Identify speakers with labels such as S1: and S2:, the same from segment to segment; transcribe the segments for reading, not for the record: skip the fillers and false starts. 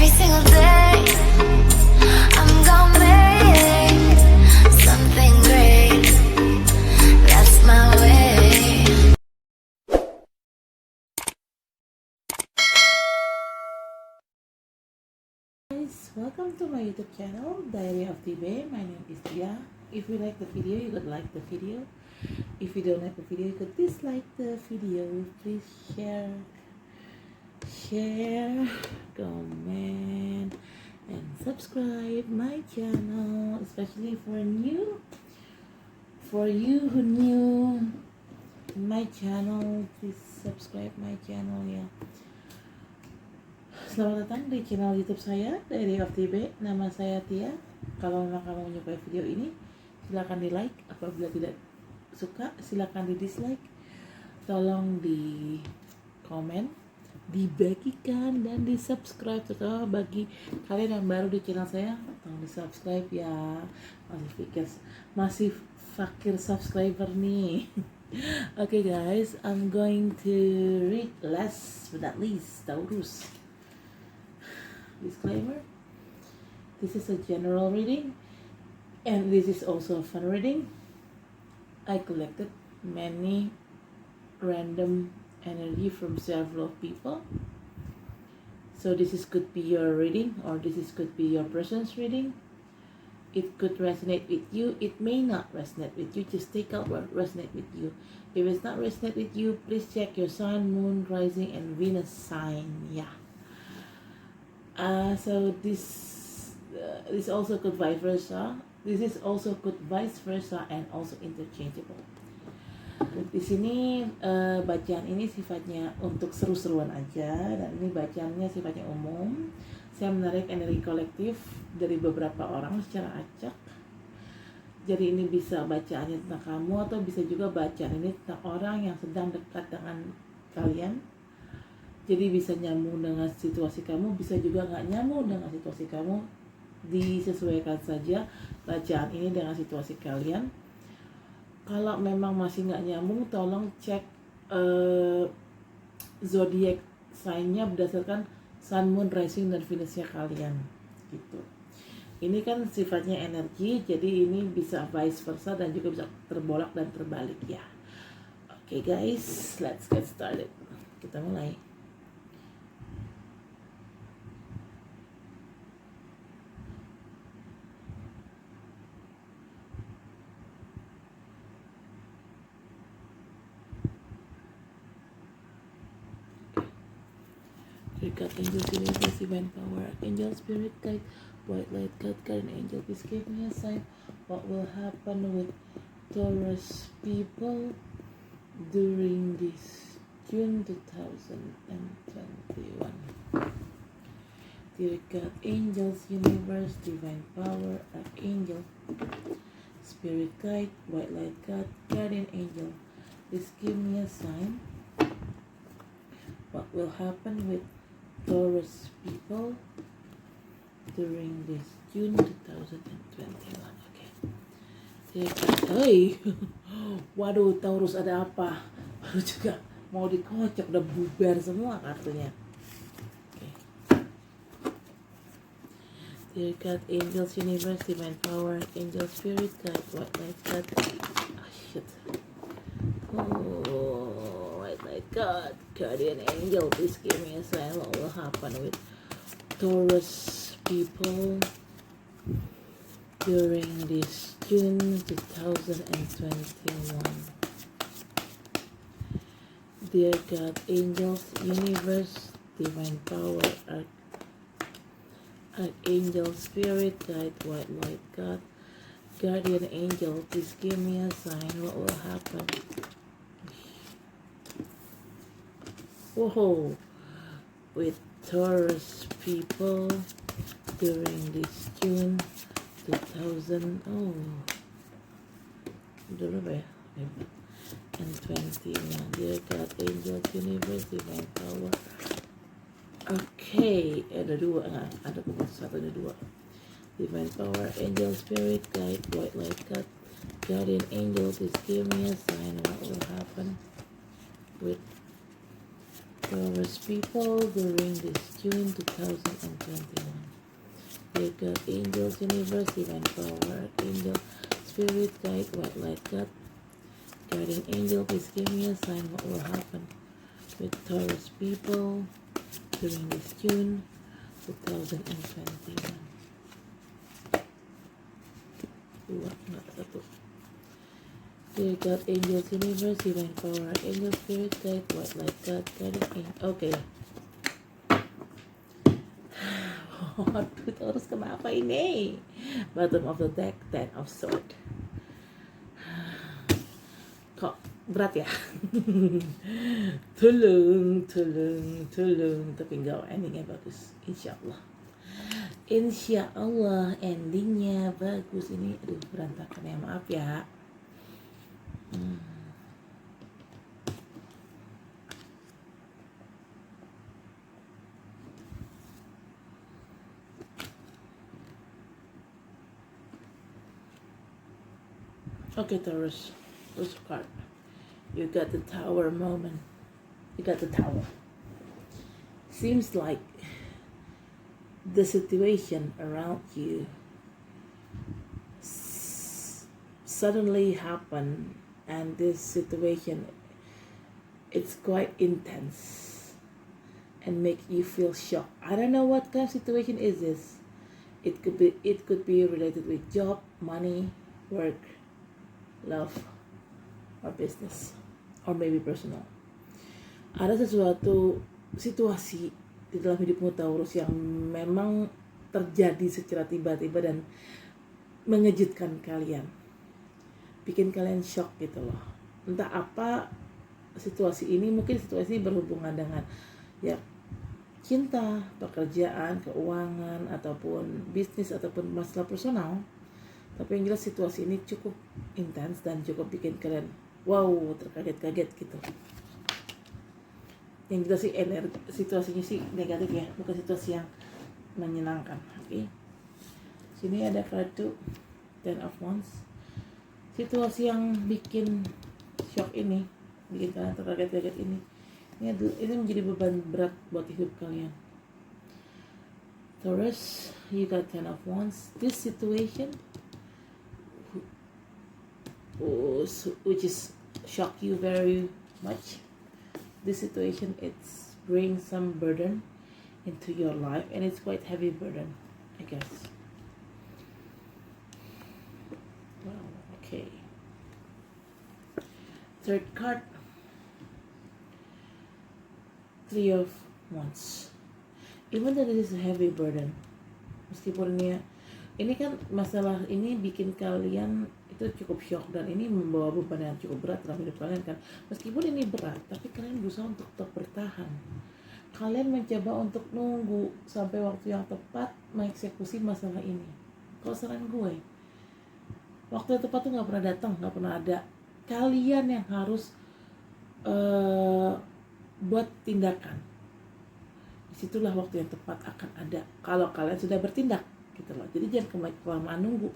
S1: every single day. I'm gonna make something great. That's my way.
S2: Guys, welcome to my YouTube channel, Diary of Tibe. My name is Tia. If you like the video, you could like the video. If you don't like the video, you could dislike the video. Please share, comment, and subscribe my channel, especially for you who new my channel. Please subscribe my channel ya. Selamat datang di channel YouTube saya, Diary of TB. Nama saya Tia. Kalau memang kamu menyukai video ini, silakan di like. Apabila tidak suka, silakan di dislike. Tolong di komen, dibagikan, dan di subscribe. Terutama bagi kalian yang baru di channel saya, tolong di subscribe ya. Masih fakir subscriber nih. Okay guys, I'm going to read last but not least Taurus. Disclaimer, this is a general reading and this is also a fun reading. I collected many random energy from several people, so this could be your reading, or could be your person's reading. It could resonate with you, it may not resonate with you. Just take out what resonates with you. If it's not resonate with you, please check your sun, moon, rising, and Venus sign. Yeah. So this also could vice versa. This is also could vice versa and also interchangeable. Di sini bacaan ini sifatnya untuk seru-seruan aja, dan ini bacaannya sifatnya umum. Saya menarik energi kolektif dari beberapa orang secara acak. Jadi ini bisa bacaannya tentang kamu, atau bisa juga bacaan ini tentang orang yang sedang dekat dengan kalian. Jadi bisa nyambung dengan situasi kamu, bisa juga nggak nyambung dengan situasi kamu. Disesuaikan saja bacaan ini dengan situasi kalian. Kalau memang masih nggak nyambung, tolong cek zodiak sign-nya berdasarkan sun, moon, rising, dan Venus-nya kalian. Gitu. Ini kan sifatnya energi, jadi ini bisa vice versa dan juga bisa terbolak dan terbalik ya. Oke guys, let's get started. Kita mulai. Archangel, Universe, Divine Power, Archangel, Spirit Guide, White Light, God, Guardian Angel, please give me a sign. What will happen with Taurus people during this June 2021? Dear God, Angels, Universe, Divine Power, Archangel, Spirit Guide, White Light, God, Guardian Angel, please give me a sign. What will happen with Taurus people during this June 2021. Okay. Hey, waduh, Taurus ada apa? Waduh, juga mau dikocok, udah bubar semua kartunya. Okay. Dear God, Angels, Universe, Divine Power, Angel, Spirit, God, White Light, God. Oh shit. God, Guardian Angel, please give me a sign. What will happen with Taurus people during this June 2021? Dear God, Angels, Universe, Divine Power, Archangel, Spirit, Guide, White Light, God, Guardian Angel, please give me a sign. What will happen? Whoa, with Taurus people during this June 2000 and 21. Dear God, Angels, Universe, Divine Power. Okay, ada dua, ada satu, ada dua. Divine Power, Angel, Spirit, Guide, White Light, God, Guardian Angel, please give me a sign. What will happen with Taurus people during this June 2021. You got angels, universe, divine power, angel, spirit, guide, white light, God, guiding angel. Please give me a sign what will happen with Taurus people during this June 2021. Dua, enggak, satu. You got angels, universe, divine power, angel, spirit, guide, white light, God, guiding angel. Okay. Waduh, terus kenapa ini? Bottom of the deck, Ten of Sword. Kok berat ya? Tolong. Tapi enggak, endingnya bagus. Insya Allah endingnya bagus. Ini aduh berantakan ya, maaf ya. Okay, Taurus. First card. You got the Tower moment. You got the Tower. Seems like the situation around you suddenly happened, and this situation, it's quite intense and make you feel shocked. I don't know what kind of situation is this. It could be related with job, money, work, love, or business, or maybe personal. Ada sesuatu situasi di dalam hidupmu Taurus yang memang terjadi secara tiba-tiba dan mengejutkan kalian, bikin kalian shock gitu loh. Entah apa situasi ini, mungkin situasi ini berhubungan dengan ya cinta, pekerjaan, keuangan, ataupun bisnis, ataupun masalah personal. Tapi yang jelas situasi ini cukup intens dan cukup bikin kalian wow, terkaget-kaget gitu. Yang jelas sih situasinya sih negatif ya, bukan situasi yang menyenangkan. Oke. Sini ada kartu Ten of Wands. Situasi yang bikin shock ini, bikin kalian terkaget-kaget ini menjadi beban berat buat hidup kalian. Taurus, you got Ten of Wands. This situation which is shock you very much. This situation, it's bring some burden into your life, and it's quite heavy burden, I guess. Well, okay. Third card, Three of Wands. Even though this is a heavy burden, meskipun ini kan masalah ini bikin kalian itu cukup shock, dan ini membawa beban yang cukup berat dalam hidup kalian kan. Meskipun ini berat, tapi kalian berusaha untuk tetap bertahan. Kalian mencoba untuk nunggu sampai waktu yang tepat mengeksekusi masalah ini. Kalau saran gue, waktu yang tepat tuh nggak pernah datang, nggak pernah ada. Kalian yang harus buat tindakan. Disitulah waktu yang tepat akan ada kalau kalian sudah bertindak gitu loh. Jadi jangan kelamaan nunggu.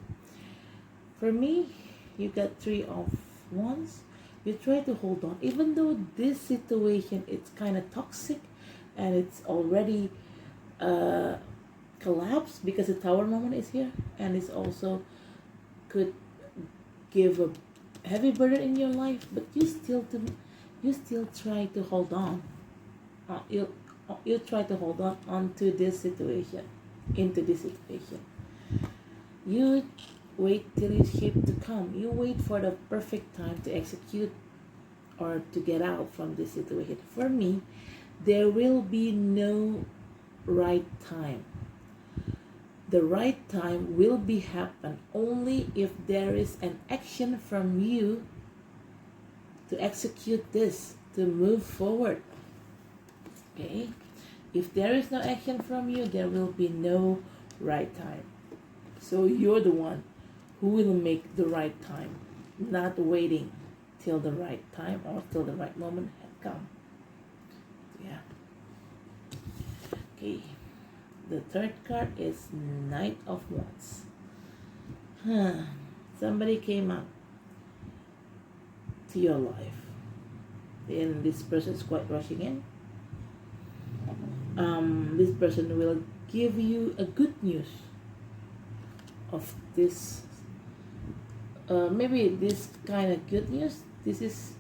S2: For me, you got Three of Wands. You try to hold on, even though this situation it's kind of toxic and it's already collapsed because the Tower moment is here, and it's also could give a heavy burden in your life, but you still try to hold on. You try to hold on onto this situation, into this situation. You wait till it's shape to come. You wait for the perfect time to execute or to get out from this situation. For me, there will be no right time. The right time will be happen only if there is an action from you to execute this, to move forward. Okay? If there is no action from you, there will be no right time. So you're the one who will make the right time, not waiting till the right time or till the right moment had come. Yeah. Okay. The third card is Knight of Wands. Somebody came up to your life, and this person is quite rushing in. this person will give you a good news of this. Maybe this kind of good news, this is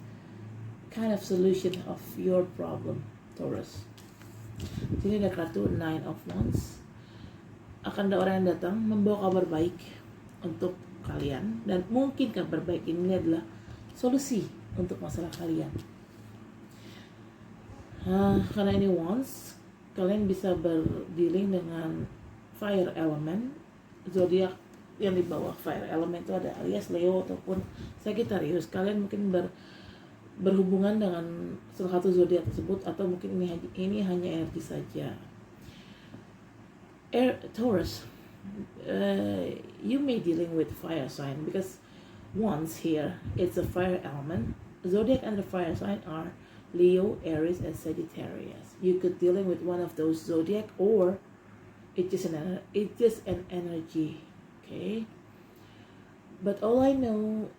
S2: kind of solution of your problem, Taurus. Sini ada kartu Nine of Wands. Akan ada orang yang datang membawa kabar baik untuk kalian, dan mungkin kabar baik ini adalah solusi untuk masalah kalian. Karena ini Wands, kalian bisa berdealing dengan fire element, zodiak yang di bawah fire element itu ada Aries, Leo ataupun Sagittarius. Kalian mungkin berhubungan dengan salah satu zodiak tersebut, atau mungkin ini hanya energi saja. Taurus, you may dealing with fire sign because Wands here, it's a fire element. Zodiac and the fire sign are Leo, Aries, and Sagittarius. You could dealing with one of those zodiac, or it's just an energy. Okay, but all I know,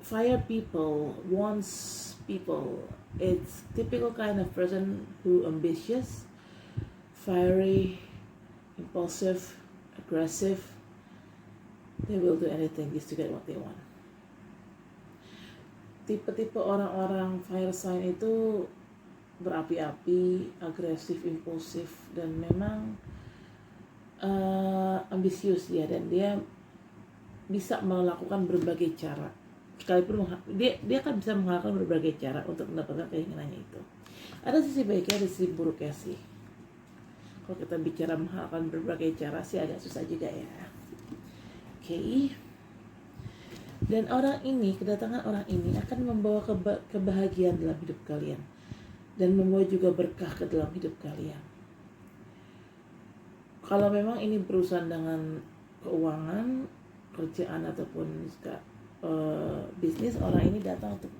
S2: fire people, Wands people, it's typical kind of person who ambitious, fiery, impulsive, aggressive. They will do anything just to get what they want. Tipe-tipe orang-orang fire sign itu berapi-api, agresif, impulsif, dan memang ambisius ya, dan dia bisa melakukan berbagai cara. Sekalipun dia akan bisa melakukan berbagai cara untuk mendapatkan keinginannya itu. Ada sisi baiknya, ada sisi buruknya sih. Kalau kita bicara melakukan berbagai cara sih agak susah juga ya. Oke. Dan kedatangan orang ini akan membawa kebahagiaan dalam hidup kalian, dan membawa juga berkah ke dalam hidup kalian. Kalau memang ini berurusan dengan keuangan, kerjaan ataupun bisnis, orang ini datang untuk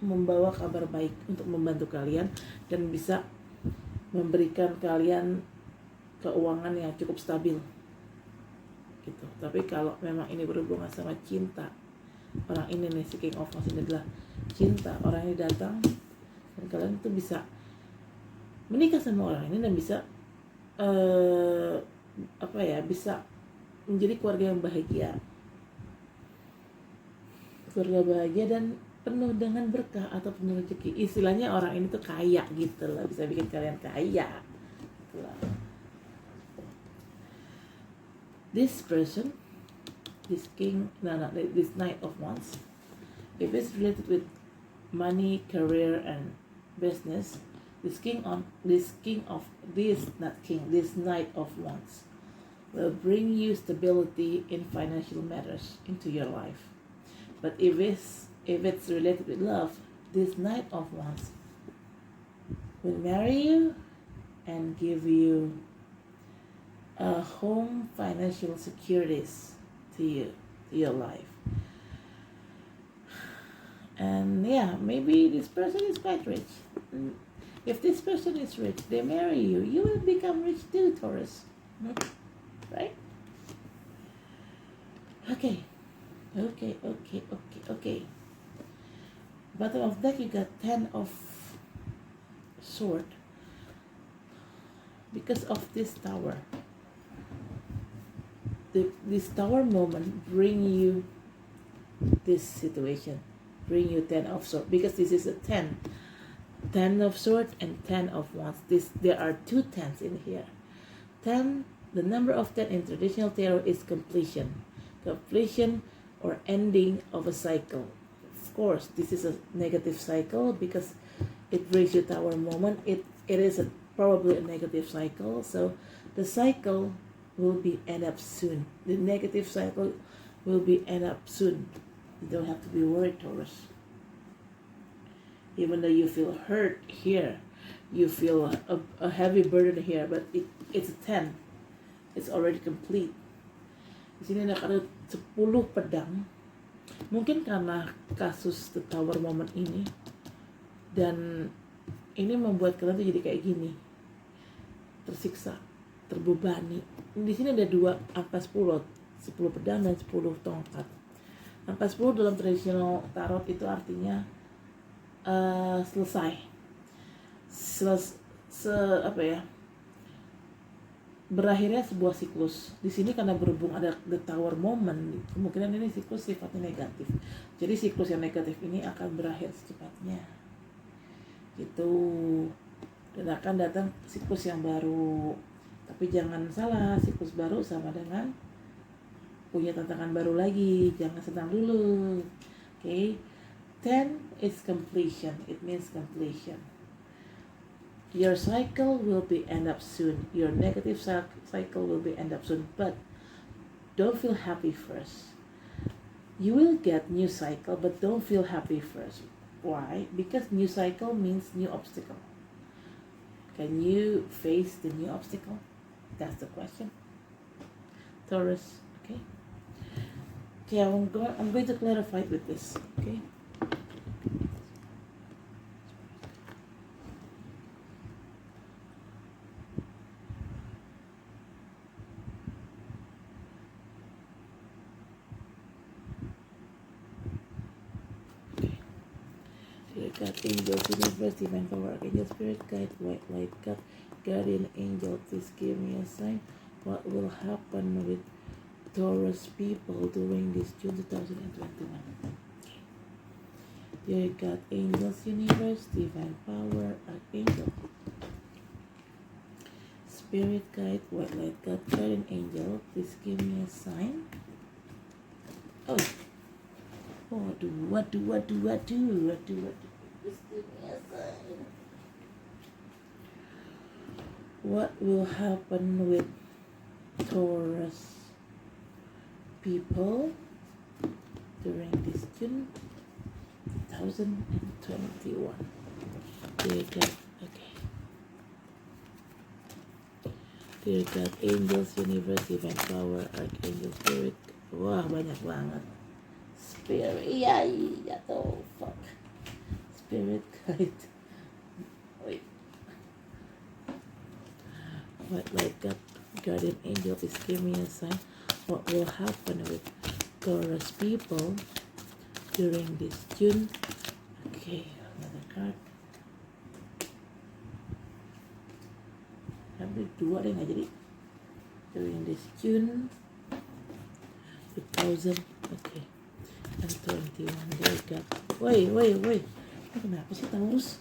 S2: membawa kabar baik untuk membantu kalian dan bisa memberikan kalian keuangan yang cukup stabil gitu. Tapi kalau memang ini berhubungan sama cinta, orang ini nih, si King of Wands ini adalah cinta. Orang ini datang dan kalian tuh bisa menikah sama orang ini dan bisa bisa menjadi keluarga yang bahagia, dan penuh dengan berkah atau penuh rezeki. Istilahnya orang ini tuh kaya gitu lah, bisa bikin kalian kaya gitu lah. This person, this Knight of Wands, if it's related with money, career, and business, this Knight of Wands will bring you stability in financial matters into your life. But if it's related with love, this Knight of Wands will marry you and give you a home financial securities to your life. And yeah, maybe this person is quite rich. If this person is rich, they marry you, you will become rich too, Taurus. Right? Okay. Bottom of deck, you got 10 of Sword. Because of this tower. This tower moment bring you this situation. Bring you 10 of Sword. Because this is a 10. 10 of Swords and 10 of Wands. There are two 10s in here. 10, the number of 10 in traditional tarot is completion. Completion or ending of a cycle. Of course, this is a negative cycle because it brings you Tower moment. It is probably a negative cycle. So the cycle will be end up soon. The negative cycle will be end up soon. You don't have to be worried, Taurus. Even though you feel hurt here, you feel a heavy burden here, but it's a 10. It's already complete. Di sini ada kartu 10 pedang. Mungkin karena kasus The Tower moment ini, dan ini membuat kalian tuh jadi kayak gini, tersiksa, terbebani. Di sini ada dua angka 10 pedang dan 10 tongkat. Angka 10 dalam tradisional tarot itu artinya selesai apa ya, berakhirnya sebuah siklus. Di sini karena berhubung ada the tower moment, kemungkinan ini siklus sifatnya negatif. Jadi siklus yang negatif ini akan berakhir secepatnya. Gitu. Dan akan datang siklus yang baru. Tapi jangan salah, siklus baru sama dengan punya tantangan baru lagi. Jangan senang dulu. Okay. 10 is completion. It means completion. Your cycle will be end up soon. Your negative cycle will be end up soon. But don't feel happy first. You will get new cycle, but don't feel happy first. Why? Because new cycle means new obstacle. Can you face the new obstacle? That's the question. Taurus, okay? Okay, I'm going to clarify with this, okay? God, angels, universe, divine power, archangel, spirit, guide, white light, God, guardian angel, please give me a sign. What will happen with Taurus people during this June 2021? Dear God, angels, universe, divine power, archangel, spirit, guide, white light, God, guardian angel, please give me a sign. Oh, what do? Please give me a sign. What will happen with Taurus people during this June 2021? Dear God, okay. Dear God, angels, universe, divine power, archangel, spirit. Wah, banyak banget. Spirit, iya, jatuh, fuck. Spirit guide. Wait. What like God, guardian angel, please give me a sign. What will happen with Taurus people during this June? Okay, another card. Ambil dua deh nggak jadi. During this June 2000, okay, and 21. There you go. Wait. Kenapa sih Taurus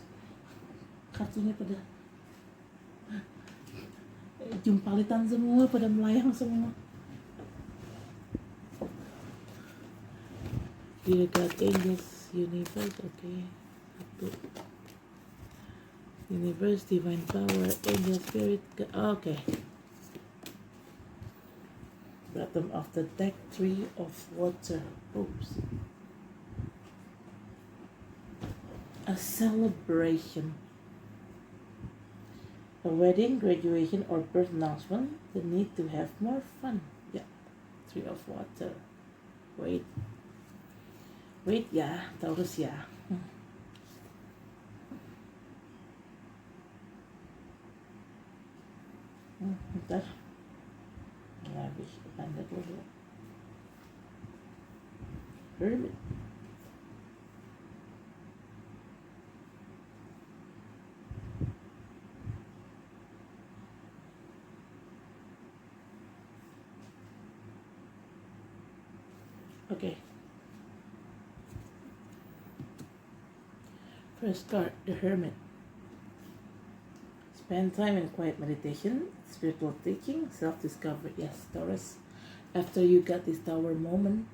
S2: kartunya pada jumpalitan semua, pada melayang semua. Dear God, angels, universe, okay. Universe, divine power, angel, spirit, okay. Bottom of the deck, 3 of water. Oops. A celebration, a wedding, graduation, or birth announcement. The need to have more fun. Yeah, 3 of water. Wait ya, Taurus ya. Bentar, habis tanda dulu. Hermit. Okay. First card, the Hermit. Spend time in quiet meditation, spiritual teaching, self-discovery. Yes, Taurus. After you got this tower moment,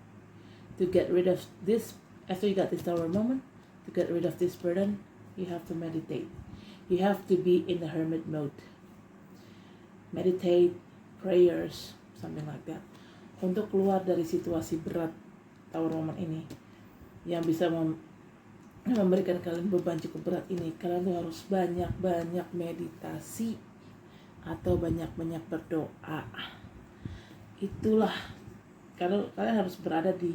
S2: to get rid of this, after you got this tower moment, to get rid of this burden, you have to meditate. You have to be in the hermit mode. Meditate, prayers, something like that. Untuk keluar dari situasi berat tower moment ini, yang bisa memberikan kalian beban cukup berat ini, kalian tuh harus banyak-banyak meditasi atau banyak-banyak berdoa. Itulah, kalau kalian harus berada di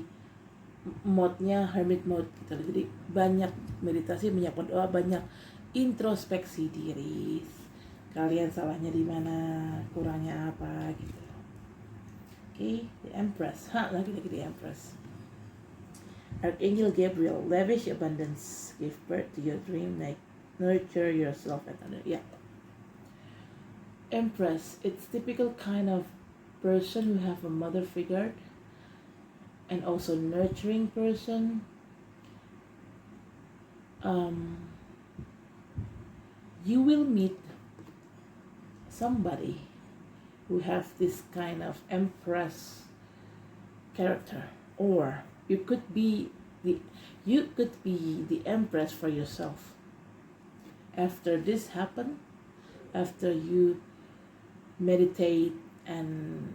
S2: mode-nya hermit mode gitu. Jadi banyak meditasi, banyak berdoa, banyak introspeksi diri. Kalian salahnya di mana, kurangnya apa gitu. Okay, the Empress. Lagi-lagi the Empress. Archangel Gabriel, lavish abundance, give birth to your dream, like nurture yourself and other. Yeah. Empress, it's typical kind of person who have a mother figure and also nurturing person. You will meet somebody who have this kind of Empress character, or you could be the Empress for yourself. After this happen, after you meditate and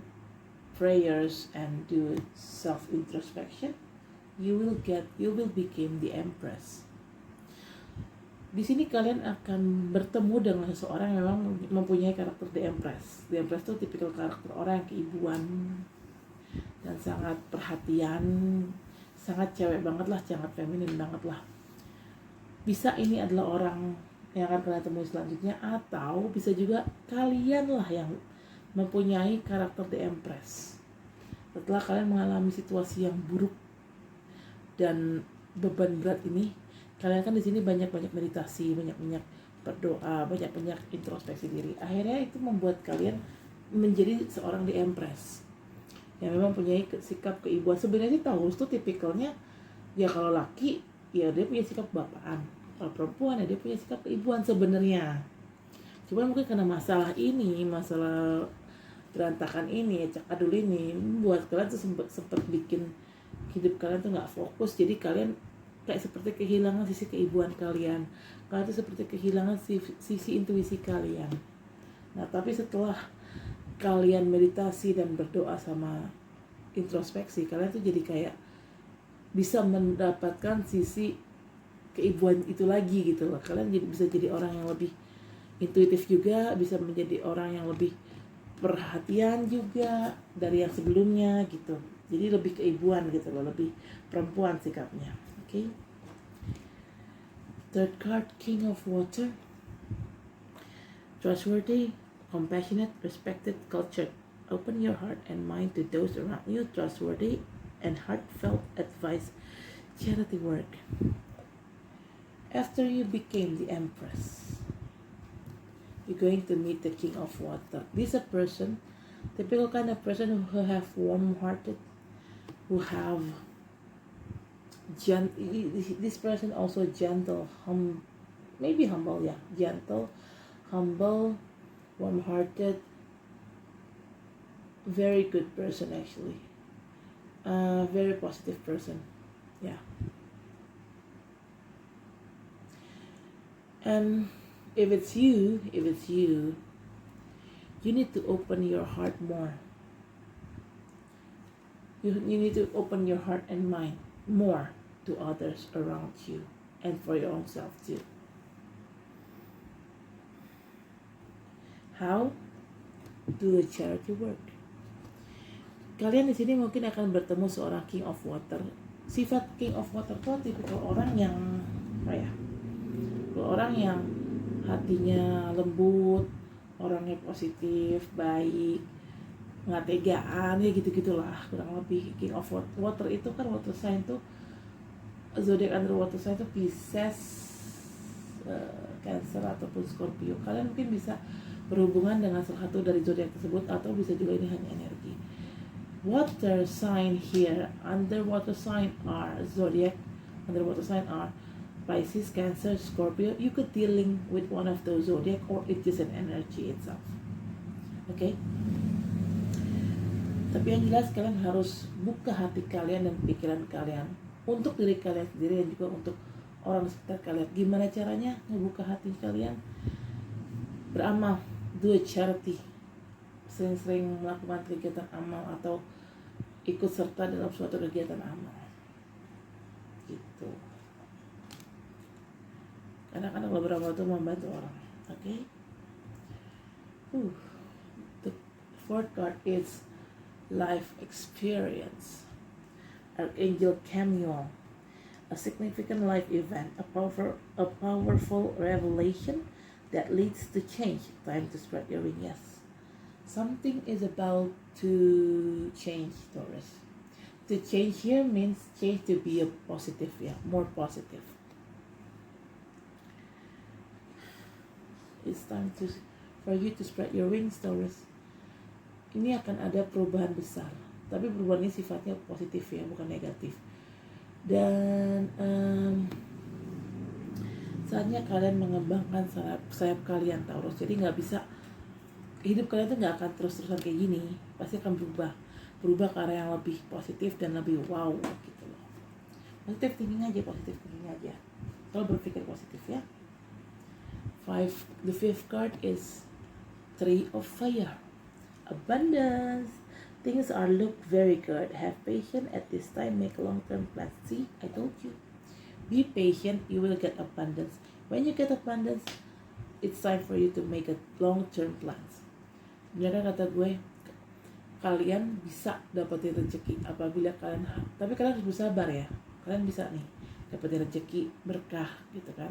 S2: prayers and do self introspection, you will become the Empress. Di sini kalian akan bertemu dengan seseorang yang memang mempunyai karakter The Empress. The Empress itu tipikal karakter orang yang keibuan dan sangat perhatian, sangat cewek banget lah, sangat feminin banget lah. Bisa ini adalah orang yang akan kalian temui selanjutnya, atau bisa juga kalian lah yang mempunyai karakter The Empress. Setelah kalian mengalami situasi yang buruk dan beban berat ini, kalian kan di sini banyak meditasi, banyak berdoa, banyak introspeksi diri. Akhirnya itu membuat kalian menjadi seorang The Empress yang memang punya sikap keibuan. Sebenarnya sih Taurus tuh tipikalnya, ya kalau laki ya dia punya sikap bapaan, kalau perempuan ya dia punya sikap keibuan sebenarnya. Cuman mungkin karena masalah berantakan ini, acak adul ini, buat kalian tuh sempet bikin hidup kalian tuh nggak fokus. Jadi kalian kayak seperti kehilangan sisi keibuan kalian tuh seperti kehilangan sisi intuisi kalian. Nah tapi setelah kalian meditasi dan berdoa sama introspeksi, kalian tuh jadi kayak bisa mendapatkan sisi keibuan itu lagi gitu loh. Kalian bisa jadi orang yang lebih intuitif juga, bisa menjadi orang yang lebih perhatian juga dari yang sebelumnya gitu. Jadi lebih keibuan gitu loh, lebih perempuan sikapnya. Okay. Third card, King of Water. Trustworthy, compassionate, respected, cultured. Open your heart and mind to those around you. Trustworthy and heartfelt advice, charity work. After you became the Empress, you're going to meet the King of Water. This is a person, typical kind of person who have warm-hearted, who have this person also gentle, maybe humble, yeah, gentle, humble, warm-hearted, very good person actually, very positive person, yeah. And if it's you, you need to open your heart more. You need to open your heart and mind more to others around you and for your own self too. How? Do a charity work. Kalian di sini mungkin akan bertemu seorang King of Water. Sifat King of Water itu tipikal orang yang orang yang hatinya lembut, orangnya positif, baik, nggak tegaan, ya gitu-gitulah kurang lebih. King of Water itu kan water sign tuh, zodiak under water sign tuh Pisces, Cancer ataupun Scorpio. Kalian mungkin bisa berhubungan dengan salah satu dari zodiak tersebut, atau bisa juga ini hanya energi. Water sign here, under water sign are zodiac, under water sign are Pisces, Cancer, Scorpio. You could dealing with one of those zodiac, or it is an energy itself. Okay? Tapi yang jelas kalian harus buka hati kalian dan pikiran kalian untuk diri kalian sendiri dan juga untuk orang sekitar kalian. Gimana caranya membuka hati kalian? Beramal, do a charity, sering-sering melakukan kegiatan amal atau ikut serta dalam suatu kegiatan amal gitu. Kadang-kadang beberapa itu membantu orang. Okay? The fourth card is life experience. Archangel Chamuel, a significant life event, a powerful revelation that leads to change. Time to spread your wings. Yes, something is about to change, Taurus. To change here means change to be a positive, more positive. It's time to for you to spread your wings, Taurus. Ini akan ada perubahan besar, tapi perubahan ini sifatnya positif ya, bukan negatif. Dan saatnya kalian mengembangkan sayap kalian, Taurus. Jadi nggak bisa, hidup kalian tuh nggak akan terus-terusan kayak gini, pasti akan berubah ke arah yang lebih positif dan lebih wow gitu loh. Positive thinking aja. Kalau berpikir positif ya. The fifth card is Three of Fire. Abundance. Things are look very good. Have patience at this time. Make long-term plans. See, I told you. Be patient. You will get abundance. When you get abundance, it's time for you to make a long-term plans. Benar kata gue, kalian bisa dapetin rezeki apabila kalian, tapi kalian harus bersabar ya. Kalian bisa nih dapetin rezeki berkah gitu kan.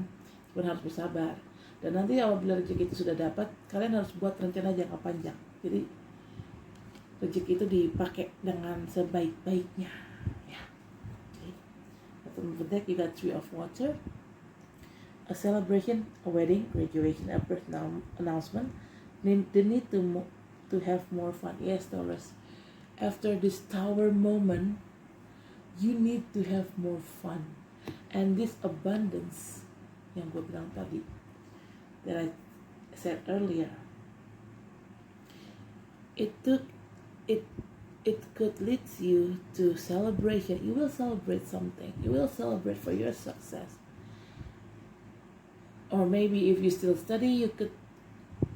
S2: Kalian harus bersabar. Dan nanti apabila rezeki itu sudah dapat, kalian harus buat rencana jangka panjang. Jadi rezeki itu dipakai dengan sebaik-baiknya. Ya. Okay. Atau deck you got Three of Water, a celebration, a wedding, graduation, a birth announcement. The need to have more fun. Yes, Taurus. After this Tower moment, you need to have more fun. And this abundance yang gue bilang tadi, that I said earlier, it could lead you to celebration. You will celebrate something. You will celebrate for your success. Or maybe if you still study, you could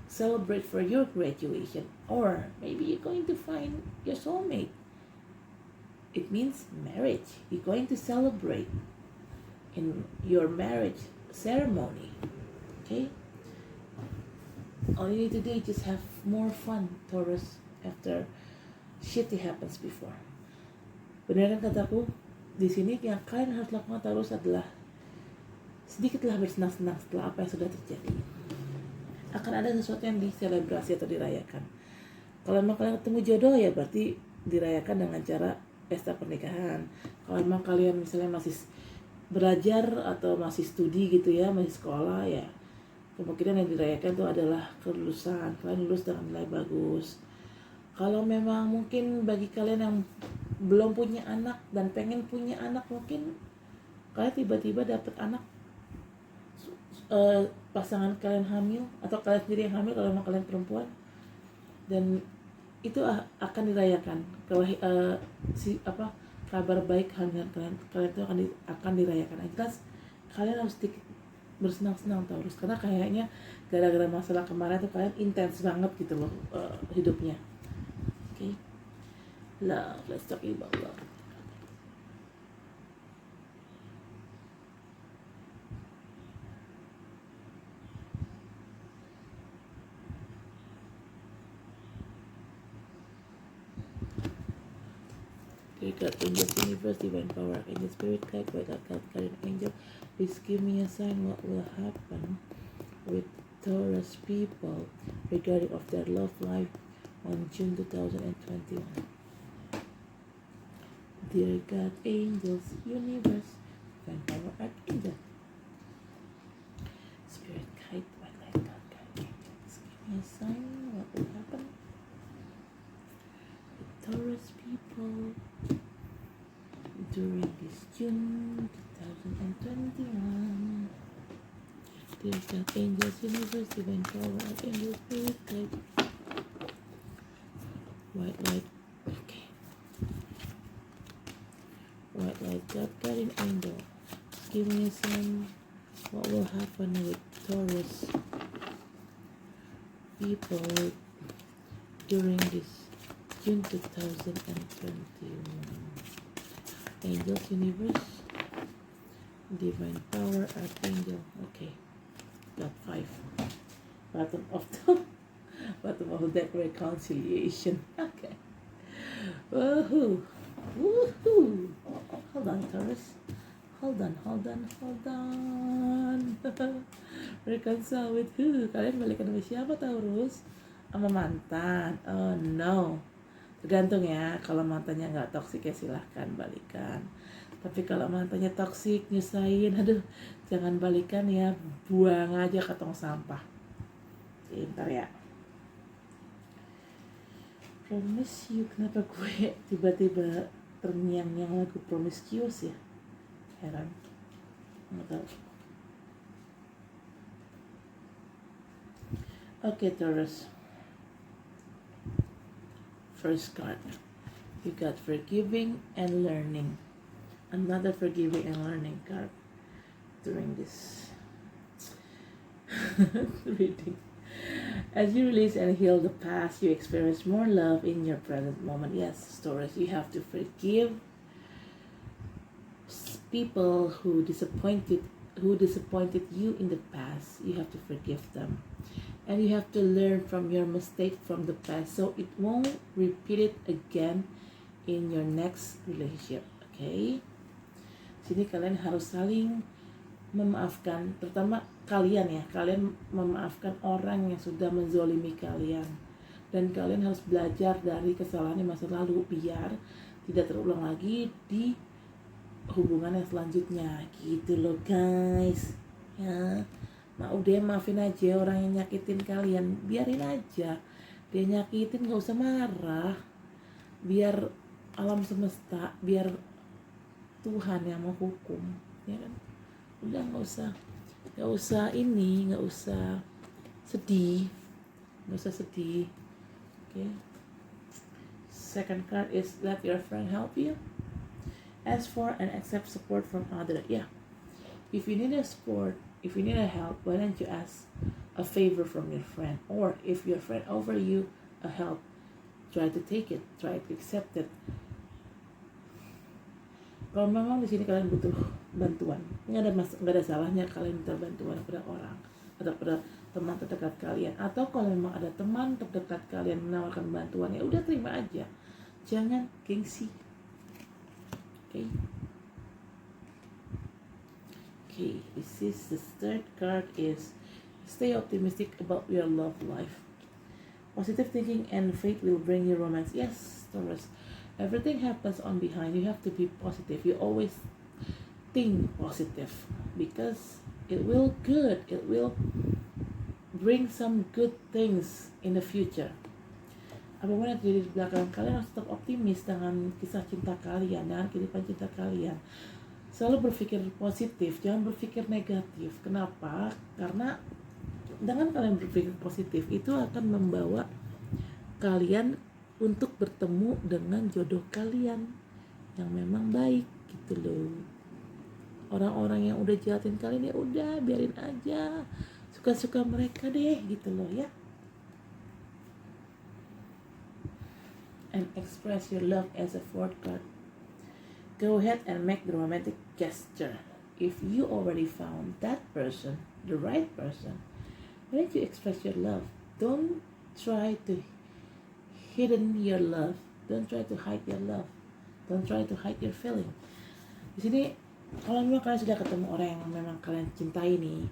S2: celebrate for your graduation. Or maybe you're going to find your soulmate. It means marriage. You're going to celebrate in your marriage ceremony. Okay? All you need to do is just have more fun, Taurus, after shitty happens before. Beneran kataku, di sini yang kalian harus lakukan, Taurus, adalah sedikitlah bersenang-senang setelah apa yang sudah terjadi. Akan ada sesuatu yang diselebrasi atau dirayakan. Kalau memang kalian ketemu jodoh, ya berarti dirayakan dengan cara pesta pernikahan. Kalau memang kalian misalnya masih belajar atau masih studi gitu ya, masih sekolah ya, kemungkinan yang dirayakan itu adalah kelulusan, kalian lulus dengan nilai bagus. Kalau memang mungkin bagi kalian yang belum punya anak dan pengen punya anak, mungkin kalian tiba-tiba dapat anak, pasangan kalian hamil atau kalian sendiri yang hamil kalau memang kalian perempuan, dan itu akan dirayakan. Kabar baik kalian itu akan dirayakan. Yang jelas kalian harus bersenang-senang, Taurus, karena kayaknya gara-gara masalah kemarin tuh kalian intens banget gitu loh hidupnya. Okay, love, let's talk about love. Okay, God, Angels, Universe, Divine Power, Archangel, Spirit Guide, White God, Guardian Angel, please give me a sign what will happen with Taurus people regarding of their love life on June 2021. Dear God, Angels, Universe, Divine Power, Archangel, Spirit Guide, White Light, God, Guardian Angels, give me a sign what will happen with Taurus people during this June 2021. Dear God, Angels, Universe, Divine Power, Archangel, Spirit Guide, White Light, okay. White Light, God, Guardian Angel, give me a sign what will happen with Taurus people during this June 2021. Angels, Universe, Divine Power, Archangel. Okay, got 5. Bottom of the deck, reconciliation. Okay. Woohoo! Woohoo! Hold on, Taurus. Hold on. Reconcile with who? Kalian balikan sama siapa, Taurus? Sama mantan? Oh no. Tergantung ya, kalau mantannya nggak toksik ya silahkan balikan. Tapi kalau mantannya toksik, nyusahin, aduh, jangan balikan ya, buang aja ke tong sampah. Ntar ya. Promise You, kenapa gue tiba-tiba terngiang-ngiang lagu Promiscuous ya? Heran, nggak tahu. Oke, terus first card, you got Forgiving and Learning. Another Forgiving and Learning card during this reading. As you release and heal the past, you experience more love in your present moment. Yes, Taurus, you have to forgive people who disappointed you in the past. You have to forgive them, and you have to learn from your mistake from the past, so it won't repeat it again in your next relationship. Okay? Sini kalian harus saling memaafkan, terutama kalian memaafkan orang yang sudah menzolimi kalian, dan kalian harus belajar dari kesalahan di masa lalu biar tidak terulang lagi di hubungan yang selanjutnya, gitu loh guys ya. Udah maafin aja orang yang nyakitin kalian, biarin aja dia nyakitin, gak usah marah, biar alam semesta, biar Tuhan yang mau hukum, ya kan. Udah nggak usah sedih, Okay. Second card is let your friend help you. Ask for and accept support from others. Yeah, if you need a support, if you need a help, why don't you ask a favor from your friend? Or if your friend offer you a help, try to take it, try to accept it. Kalau memang di sini kalian butuh bantuan, nggak ada salahnya kalian minta bantuan pada orang atau pada teman terdekat kalian, atau kalau memang ada teman terdekat kalian menawarkan bantuan, ya udah terima aja, jangan gengsi. Okay. This is the third card is stay optimistic about your love life. Positive thinking and faith will bring you romance. Yes, Taurus. Everything happens on behind. You have to be positive. You always think positive because it will bring some good things in the future. Apapun yang terjadi di belakang, kalian harus tetap optimis dengan kisah cinta kalian, dengan kehidupan cinta kalian. Selalu berpikir positif, jangan berpikir negatif. Kenapa? Karena dengan kalian berpikir positif itu akan membawa kalian untuk bertemu dengan jodoh kalian yang memang baik, gitu loh. Orang-orang yang udah jahatin kalian, ya udah biarin aja, suka-suka mereka deh, gitu loh ya. And express your love as a fourth card. Go ahead and make the romantic gesture. If you already found that person, the right person, why don't you express your love? Don't try to hidden your love. Don't try to hide your love. Don't try to hide your feeling. Di sini kalau memang kalian sudah ketemu orang yang memang kalian cintai nih,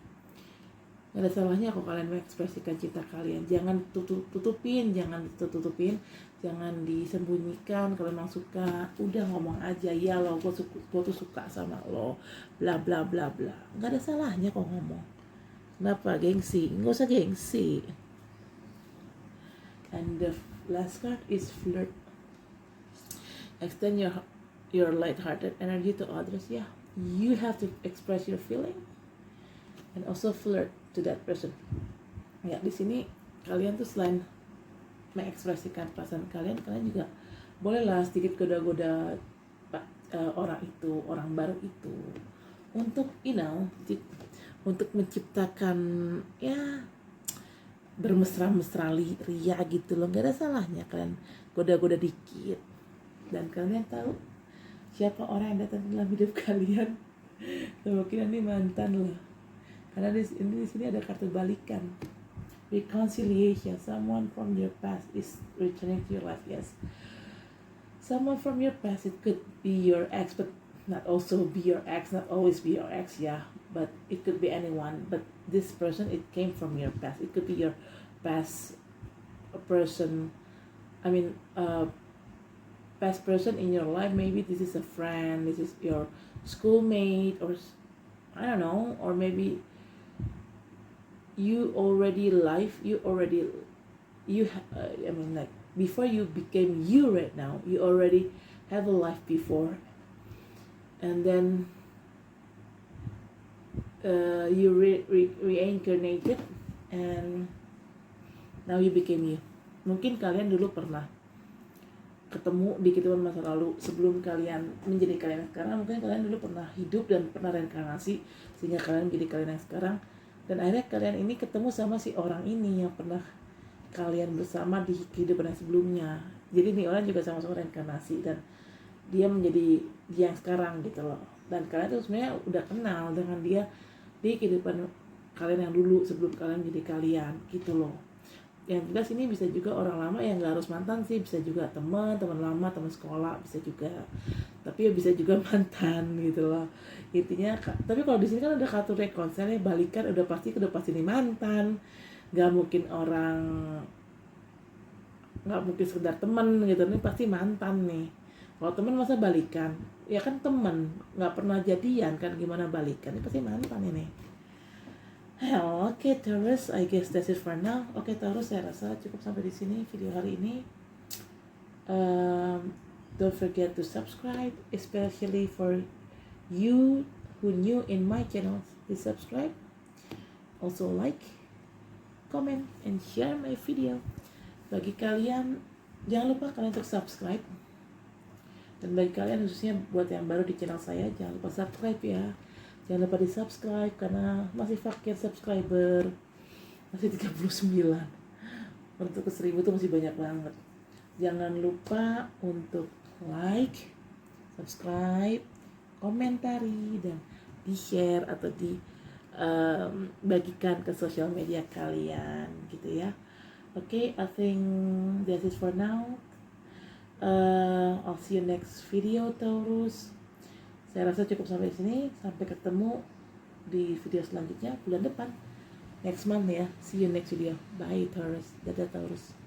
S2: gak ada salahnya kalau kalian mengekspresikan cinta kalian. Jangan tutupin, jangan disembunyikan. Kalau memang suka, udah ngomong aja, ya lo, gue tuh suka sama lo, bla bla bla bla. Gak ada salahnya kok ngomong. Kenapa gengsi? Nggak usah gengsi. And the last card is flirt. Extend your light-hearted energy to others. Yeah, you have to express your feeling and also flirt to that person. Ya, di sini kalian tuh selain mengekspresikan perasaan kalian juga bolehlah sedikit goda-goda orang baru itu untuk untuk menciptakan ya bermesra-mesra ria gitu loh. Gak ada salahnya kalian goda-goda dikit, dan kalian tahu siapa orang yang datang dalam hidup kalian. Mungkin ini mantan loh, karena di sini ada kartu balikan, reconciliation. Someone from your past is returning to your life. Yes, someone from your past. It could be your ex, but not also be your ex, not always be your ex. Yeah, but it could be anyone. But this person, it came from your past. It could be your past person. Past person in your life. Maybe this is a friend, this is your schoolmate, or I don't know, or maybe you before you became you right now, you already have a life before, and then you reincarnated and now you became you. Mungkin kalian dulu pernah ketemu di kehidupan masa lalu sebelum kalian menjadi kalian yang sekarang. Mungkin kalian dulu pernah hidup dan pernah reinkarnasi sehingga kalian menjadi kalian yang sekarang, dan akhirnya kalian ini ketemu sama si orang ini yang pernah kalian bersama di kehidupan yang sebelumnya. Jadi nih orang juga sama-sama reinkarnasi dan dia menjadi dia yang sekarang gitu loh. Dan kalian tuh sebenarnya udah kenal dengan dia di kehidupan kalian yang dulu sebelum kalian jadi kalian gitu loh. Yang jelas ini bisa juga orang lama yang nggak harus mantan sih, bisa juga teman lama, teman sekolah bisa juga, tapi ya bisa juga mantan gitu loh intinya. Tapi kalau di sini kan ada kartu rekonsel ya, balikan udah pasti ini mantan, nggak mungkin sekedar teman gitu, ini pasti mantan nih. Kalau teman masa balikan, ya kan teman nggak pernah jadian kan, gimana balikan, ini pasti mantan ini. Oke, Taurus, I guess that's it for now. Oke, Taurus, saya rasa cukup sampai di sini video hari ini. Don't forget to subscribe, especially for you who new in my channel. Please subscribe. Also like, comment, and share my video. Bagi kalian, jangan lupa kalian untuk subscribe. Dan bagi kalian khususnya buat yang baru di channel saya, jangan lupa subscribe ya. Jangan lupa di subscribe karena masih fakir subscriber, masih 39. Untuk ke 1000 tuh masih banyak banget. Jangan lupa untuk like, subscribe, komentari, dan di share atau di bagikan ke sosial media kalian gitu ya. Okay, I think that's it for now. I'll see you next video, Taurus. Saya rasa cukup sampai sini. Sampai ketemu di video selanjutnya bulan depan, next month ya. See you next video. Bye, Taurus. Dadah, Taurus.